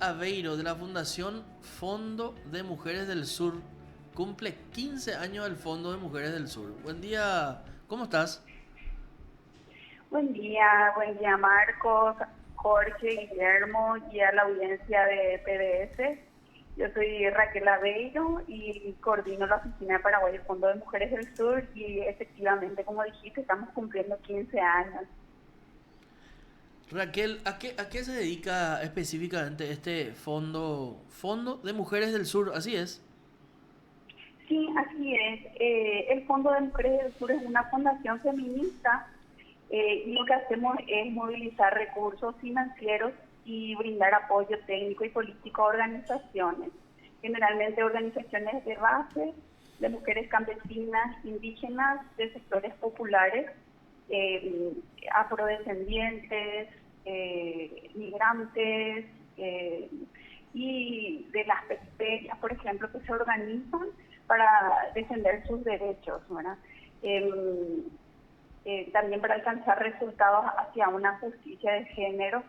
Aveiro de la Fundación Fondo de Mujeres del Sur. Cumple 15 años el Fondo de Mujeres del Sur. Buen día, ¿cómo estás? Buen día Marcos, Jorge, Guillermo y a la audiencia de PBS. Yo soy Raquel Aveiro y coordino la Oficina de Paraguay del Fondo de Mujeres del Sur y efectivamente, como dijiste, estamos cumpliendo 15 años. Raquel, ¿a qué se dedica específicamente este Fondo de Mujeres del Sur? Así es. Sí, así es. El Fondo de Mujeres del Sur es una fundación feminista y lo que hacemos es movilizar recursos financieros y brindar apoyo técnico y político a organizaciones, generalmente organizaciones de base, de mujeres campesinas, indígenas, de sectores populares, eh, afrodescendientes, migrantes y de las periferias, por ejemplo, que se organizan para defender sus derechos, ¿verdad? También para alcanzar resultados hacia una justicia de género.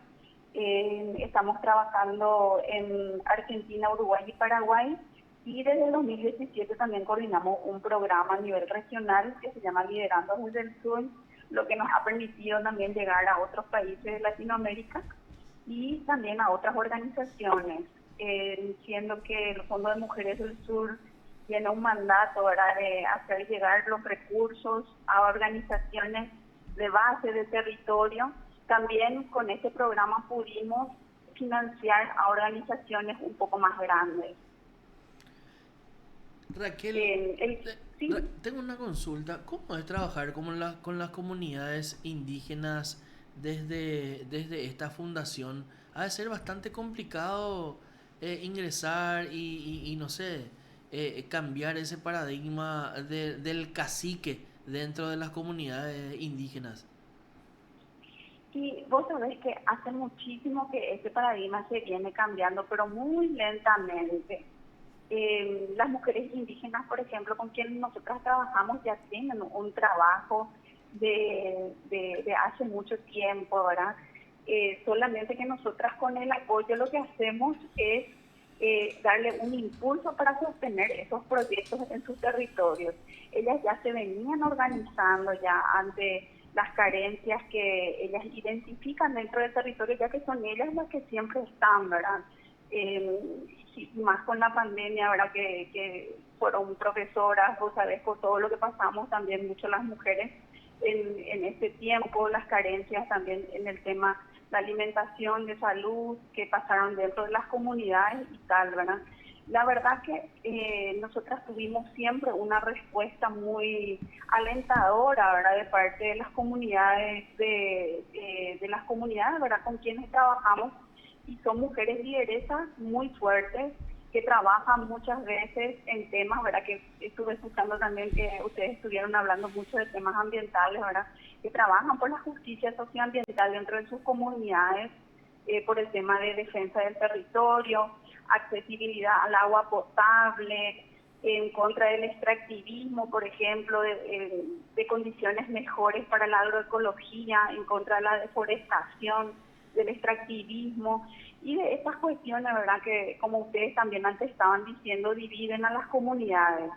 Estamos trabajando en Argentina, Uruguay y Paraguay y desde el 2017 también coordinamos un programa a nivel regional que se llama Liderando desde el Sur, lo que nos ha permitido también llegar a otros países de Latinoamérica y también a otras organizaciones, siendo que el Fondo de Mujeres del Sur tiene un mandato, ¿verdad?, de hacer llegar los recursos a organizaciones de base de territorio. También con este programa pudimos financiar a organizaciones un poco más grandes. Raquel, El, sí, tengo una consulta. ¿Cómo es trabajar con las comunidades indígenas desde esta fundación? Ha de ser bastante complicado ingresar y no sé, cambiar ese paradigma del cacique dentro de las comunidades indígenas. y vos sabés que hace muchísimo que este paradigma se viene cambiando, pero muy lentamente. Las mujeres indígenas, por ejemplo, con quienes nosotras trabajamos, ya tienen un trabajo de hace mucho tiempo, ¿verdad? Solamente que nosotras con el apoyo lo que hacemos es darle un impulso para sostener esos proyectos en sus territorios. Ellas ya se venían organizando ya ante las carencias que ellas identifican dentro del territorio, ya que son ellas las que siempre están, ¿verdad? Y más con la pandemia, ¿verdad? Que fueron profesoras, vos sabés, por todo lo que pasamos también mucho las mujeres en este tiempo, las carencias también en el tema de alimentación, de salud, que pasaron dentro de las comunidades y tal, ¿verdad? La verdad que nosotras tuvimos siempre una respuesta muy alentadora, ¿verdad?, de parte de las comunidades, de las comunidades, ¿verdad?, con quienes trabajamos, y son mujeres lideresas muy fuertes que trabajan muchas veces en temas, ¿verdad?, que estuve escuchando también que ustedes estuvieron hablando mucho de temas ambientales, ¿verdad?, que trabajan por la justicia socioambiental dentro de sus comunidades, por el tema de defensa del territorio, accesibilidad al agua potable, en contra del extractivismo, por ejemplo, de condiciones mejores para la agroecología, en contra de la deforestación, del extractivismo y de estas cuestiones, ¿verdad?, que como ustedes también antes estaban diciendo, dividen a las comunidades.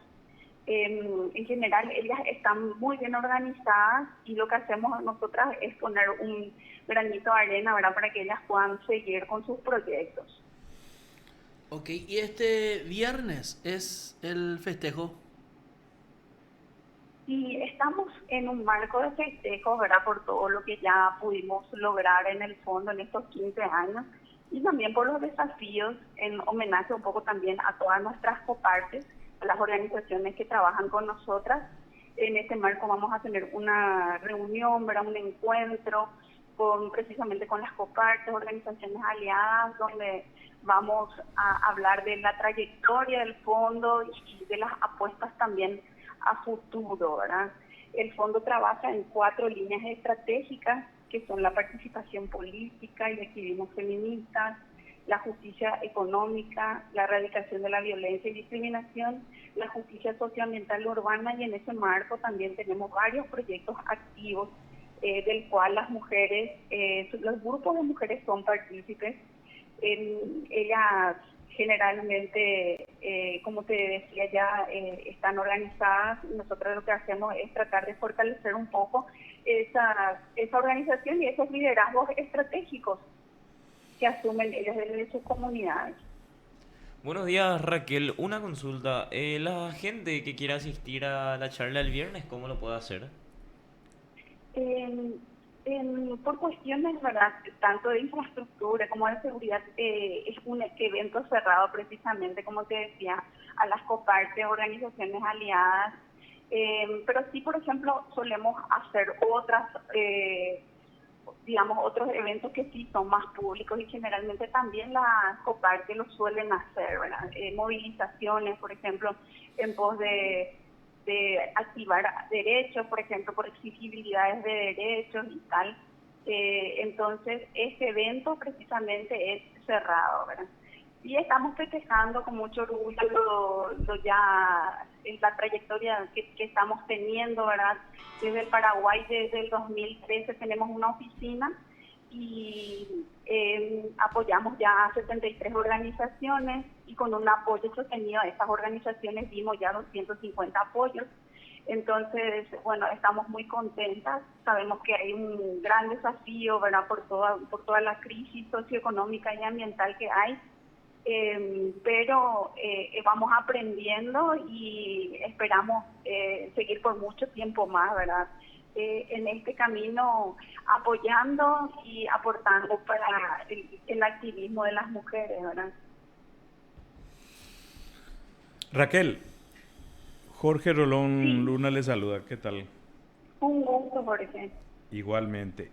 En general, ellas están muy bien organizadas y lo que hacemos nosotras es poner un granito de arena, ¿verdad?, para que ellas puedan seguir con sus proyectos. Ok, y este viernes es el festejo. Y estamos en un marco de festejos, ¿verdad?, por todo lo que ya pudimos lograr en el fondo en estos 15 años y también por los desafíos, en homenaje un poco también a todas nuestras copartes, a las organizaciones que trabajan con nosotras. En este marco vamos a tener una reunión, ¿verdad?, un encuentro precisamente con las copartes, organizaciones aliadas, donde vamos a hablar de la trayectoria del fondo y de las apuestas también a futuro, ¿verdad? El fondo trabaja en 4 líneas estratégicas, que son la participación política y el activismo feminista, la justicia económica, la erradicación de la violencia y discriminación, la justicia socioambiental urbana, y en ese marco también tenemos varios proyectos activos del cual las mujeres, los grupos de mujeres son partícipes. Ellas generalmente, como te decía ya, están organizadas. Nosotros lo que hacemos es tratar de fortalecer un poco esa organización y esos liderazgos estratégicos que asumen ellas desde sus comunidades. Buenos días, Raquel. Una consulta. La gente que quiera asistir a la charla el viernes, ¿cómo lo puede hacer? En- por cuestiones, ¿verdad?, tanto de infraestructura como de seguridad, es un evento cerrado precisamente, como te decía, a las COPARTE, organizaciones aliadas, pero sí, por ejemplo, solemos hacer digamos, otros eventos que sí son más públicos y generalmente también las COPARTE lo suelen hacer, ¿verdad? Movilizaciones, por ejemplo, en pos de activar derechos, por ejemplo, por exigibilidades de derechos y tal. Entonces, este evento precisamente es cerrado, ¿verdad? Y estamos festejando con mucho orgullo ya en la trayectoria que estamos teniendo, ¿verdad? Desde el Paraguay, desde el 2013 tenemos una oficina y apoyamos ya a 73 organizaciones y con un apoyo sostenido a estas organizaciones dimos ya 250 apoyos. Entonces, bueno, estamos muy contentas. Sabemos que hay un gran desafío, ¿verdad?, por toda la crisis socioeconómica y ambiental que hay, pero vamos aprendiendo y esperamos seguir por mucho tiempo más, ¿verdad? En este camino apoyando y aportando para el activismo de las mujeres, ¿verdad? Raquel, Jorge Rolón Sí, Luna le saluda, ¿qué tal? un gusto, Jorge. Igualmente.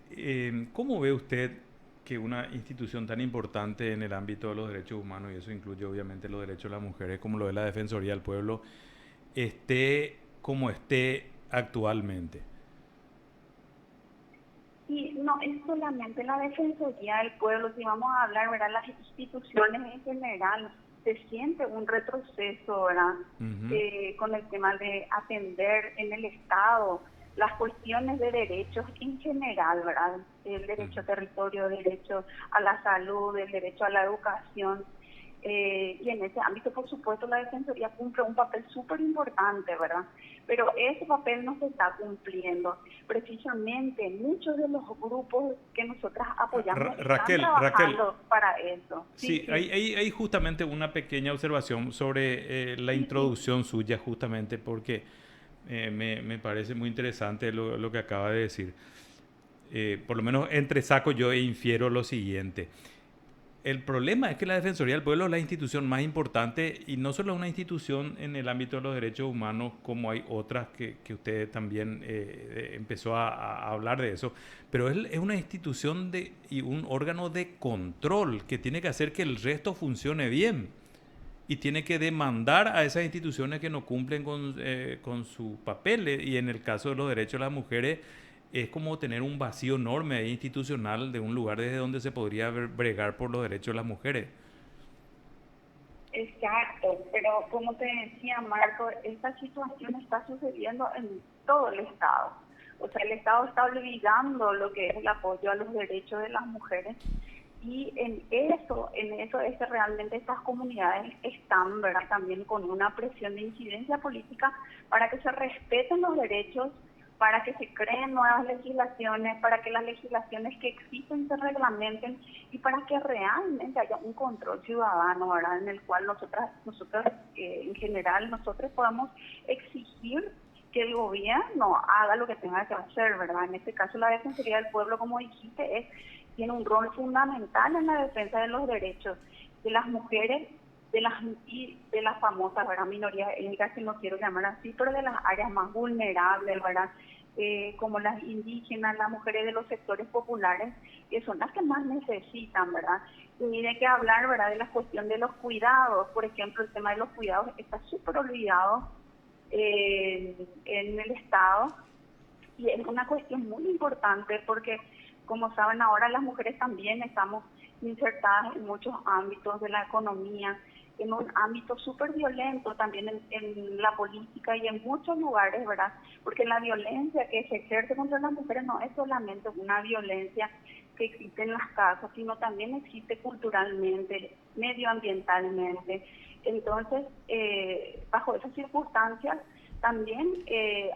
¿Cómo ve usted que una institución tan importante en el ámbito de los derechos humanos, y eso incluye obviamente los derechos de las mujeres, como lo de la Defensoría del Pueblo, esté como esté actualmente? Y no es solamente la Defensoría del Pueblo, si vamos a hablar, ¿verdad?, las instituciones en general, se siente un retroceso, ¿verdad?, Ujú. con el tema de atender en el Estado las cuestiones de derechos en general, ¿verdad? El derecho a territorio, el derecho a la salud, el derecho a la educación. Y en ese ámbito, por supuesto, la Defensoría cumple un papel súper importante, ¿verdad? Pero ese papel no se está cumpliendo. Precisamente muchos de los grupos que nosotras apoyamos están Raquel, trabajando para eso. Sí, sí, sí, hay justamente una pequeña observación sobre la sí, sí. introducción suya, justamente porque me parece muy interesante lo que acaba de decir. Por lo menos entre saco yo infiero lo siguiente. El problema es que la Defensoría del Pueblo es la institución más importante y no solo es una institución en el ámbito de los derechos humanos como hay otras que usted también empezó a hablar de eso, pero es una institución y un órgano de control que tiene que hacer que el resto funcione bien y tiene que demandar a esas instituciones que no cumplen con su papel. Y en el caso de los derechos de las mujeres es como tener un vacío enorme ahí institucional de un lugar desde donde se podría bregar por los derechos de las mujeres. Exacto, pero como te decía, Marco, esta situación está sucediendo en todo el Estado. O sea, el Estado está olvidando lo que es el apoyo a los derechos de las mujeres y en eso es que realmente estas comunidades están, ¿verdad?, también con una presión de incidencia política para que se respeten los derechos, para que se creen nuevas legislaciones, para que las legislaciones que existen se reglamenten y para que realmente haya un control ciudadano, ¿verdad?, en el cual nosotros en general, nosotros podamos exigir que el gobierno haga lo que tenga que hacer, ¿verdad? En este caso la Defensoría del Pueblo, como dijiste, tiene un rol fundamental en la defensa de los derechos de las mujeres y de las famosas, ¿verdad?, minorías étnicas, que no quiero llamar así, pero de las áreas más vulnerables, ¿verdad?, como las indígenas, las mujeres de los sectores populares, que son las que más necesitan, ¿verdad? Y ni de qué hablar, ¿verdad?, de la cuestión de los cuidados. Por ejemplo, el tema de los cuidados está súper olvidado en el Estado y es una cuestión muy importante porque, como saben, ahora las mujeres también estamos insertadas en muchos ámbitos de la economía, en un ámbito súper violento también en la política y en muchos lugares, ¿verdad? Porque la violencia que se ejerce contra las mujeres no es solamente una violencia que existe en las casas, sino también existe culturalmente, medioambientalmente. Entonces, bajo esas circunstancias, también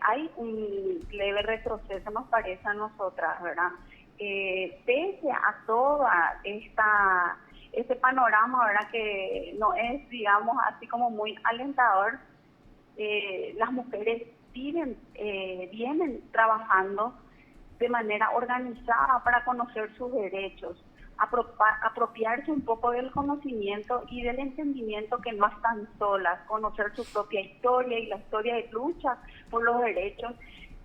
hay un leve retroceso, nos parece a nosotras, ¿verdad? Pese a toda este panorama, ¿verdad? Que no es, digamos, así como muy alentador, las mujeres vienen trabajando de manera organizada para conocer sus derechos, apropiarse un poco del conocimiento y del entendimiento que no están solas, conocer su propia historia y la historia de lucha por los derechos,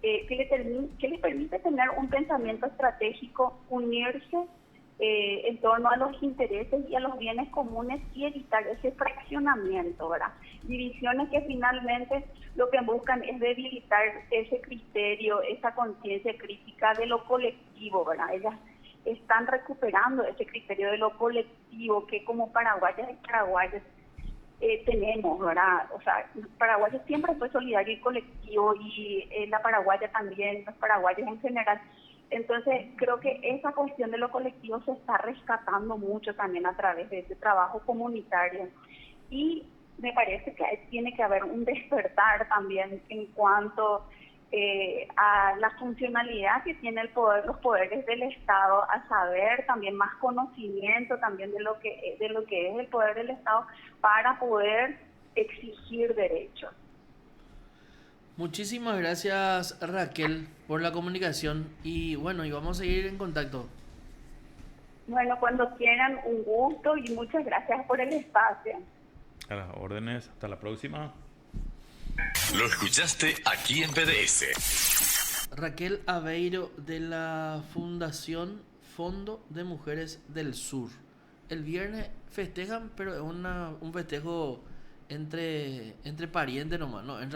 que le permite tener un pensamiento estratégico, unirse en torno a los intereses y a los bienes comunes y evitar ese fraccionamiento, ¿verdad? Divisiones que finalmente lo que buscan es debilitar ese criterio, esa conciencia crítica de lo colectivo, ¿verdad? Ellas están recuperando ese criterio de lo colectivo que como paraguayas y paraguayos tenemos, ¿verdad? O sea, Paraguay siempre fue solidario y colectivo y la paraguaya también, los paraguayos en general. Entonces, creo que esa cuestión de lo colectivo se está rescatando mucho también a través de ese trabajo comunitario. Y me parece que tiene que haber un despertar también en cuanto a la funcionalidad que tiene los poderes del Estado, a saber también más conocimiento también de lo que es el poder del Estado para poder exigir derechos. Muchísimas gracias, Raquel, por la comunicación y bueno, y vamos a seguir en contacto. Bueno, cuando quieran, un gusto y muchas gracias por el espacio. A las órdenes, hasta la próxima. Lo escuchaste aquí en PDS. Raquel Aveiro de la Fundación Fondo de Mujeres del Sur. El viernes festejan, pero es un festejo entre parientes nomás, ¿no?